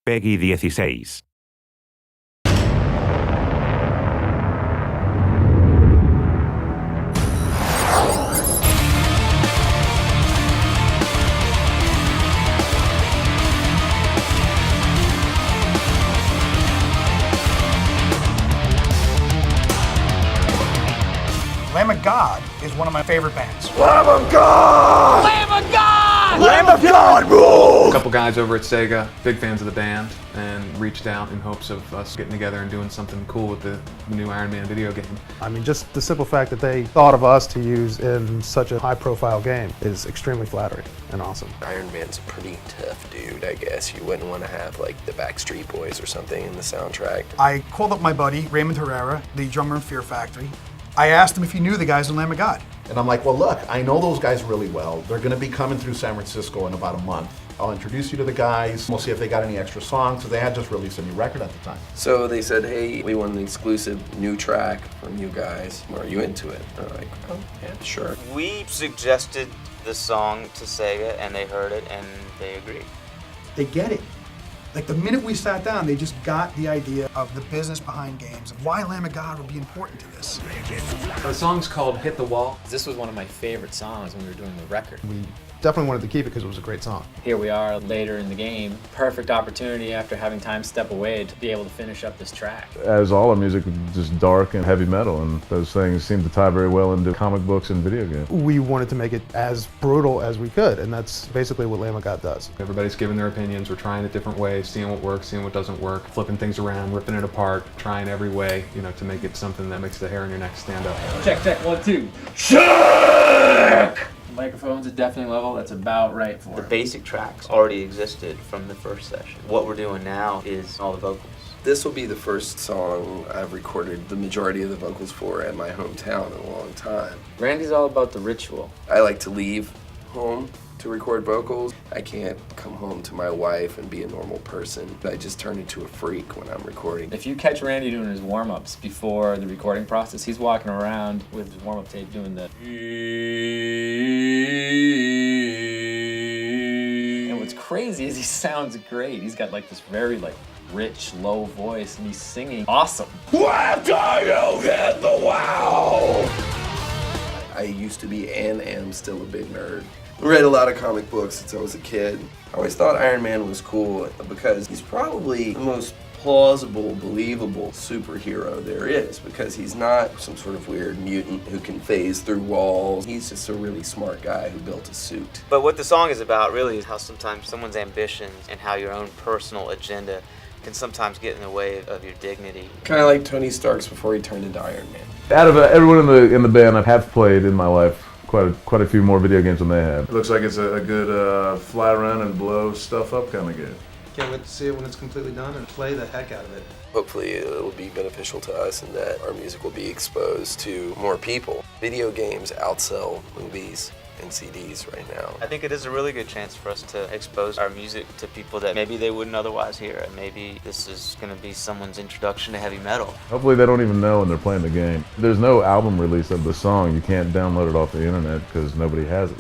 Peggy 16. Lamb of God is one of my favorite bands. Lamb of God! Lamb of God! Lamb of God rules! A couple guys over at Sega, big fans of the band, and reached out in hopes of us getting together and doing something cool with the new Iron Man video game. I mean, just the simple fact that they thought of us to use in such a high-profile game is extremely flattering and awesome. Iron Man's a pretty tough dude, I guess. You wouldn't want to have like the Backstreet Boys or something in the soundtrack. I called up my buddy, Raymond Herrera, the drummer in Fear Factory. I asked him if he knew the guys in Lamb of God. And I'm like, well, look, I know those guys really well. They're going to be coming through San Francisco in about a month. I'll introduce you to the guys. We'll see if they got any extra songs, because they had just released a new record at the time. So they said, hey, we want an exclusive new track from you guys. Are you into it? And I'm like, oh, yeah, sure. We suggested the song to Sega, and they heard it, and they agreed. They get it. Like the minute we sat down, they just got the idea of the business behind games, of why Lamb of God would be important to this. The song's called Hit the Wall. This was one of my favorite songs when we were doing the record. We definitely wanted to keep it because it was a great song. Here we are later in the game. Perfect opportunity after having time step away to be able to finish up this track. As all our music was just dark and heavy metal, and those things seem to tie very well into comic books and video games. We wanted to make it as brutal as we could, and that's basically what Lamb of God does. Everybody's giving their opinions. We're trying it different ways, seeing what works, seeing what doesn't work, flipping things around, ripping it apart, trying every way, to make it something that makes the hair on your neck stand up. Check, 1, 2. Check! Microphone's at deafening level, that's about right for The it. basic tracks already existed from the first session. What we're doing now is all the vocals. This will be the first song I've recorded the majority of the vocals for at my hometown in a long time. Randy's all about the ritual. I like to leave home to record vocals. I can't come home to my wife and be a normal person. I just turn into a freak when I'm recording. If you catch Randy doing his warm-ups before the recording process, he's walking around with his warm-up tape doing the... And what's crazy is he sounds great. He's got like this very rich, low voice, and he's singing awesome. After you hit the wall! I used to be and am still a big nerd. I read a lot of comic books since I was a kid. I always thought Iron Man was cool because he's probably the most plausible, believable superhero there is, because he's not some sort of weird mutant who can phase through walls. He's just a really smart guy who built a suit. But what the song is about really is how sometimes someone's ambitions and how your own personal agenda can sometimes get in the way of your dignity. Kind of like Tony Stark's before he turned into Iron Man. Out of everyone in the band, I have played in my life quite a few more video games than they have. It looks like it's a good fly around and blow stuff up kind of game. Can't wait to see it when it's completely done and play the heck out of it. Hopefully it will be beneficial to us in that our music will be exposed to more people. Video games outsell movies and CDs right now. I think it is a really good chance for us to expose our music to people that maybe they wouldn't otherwise hear it. Maybe this is going to be someone's introduction to heavy metal. Hopefully they don't even know when they're playing the game. There's no album release of the song. You can't download it off the internet because nobody has it.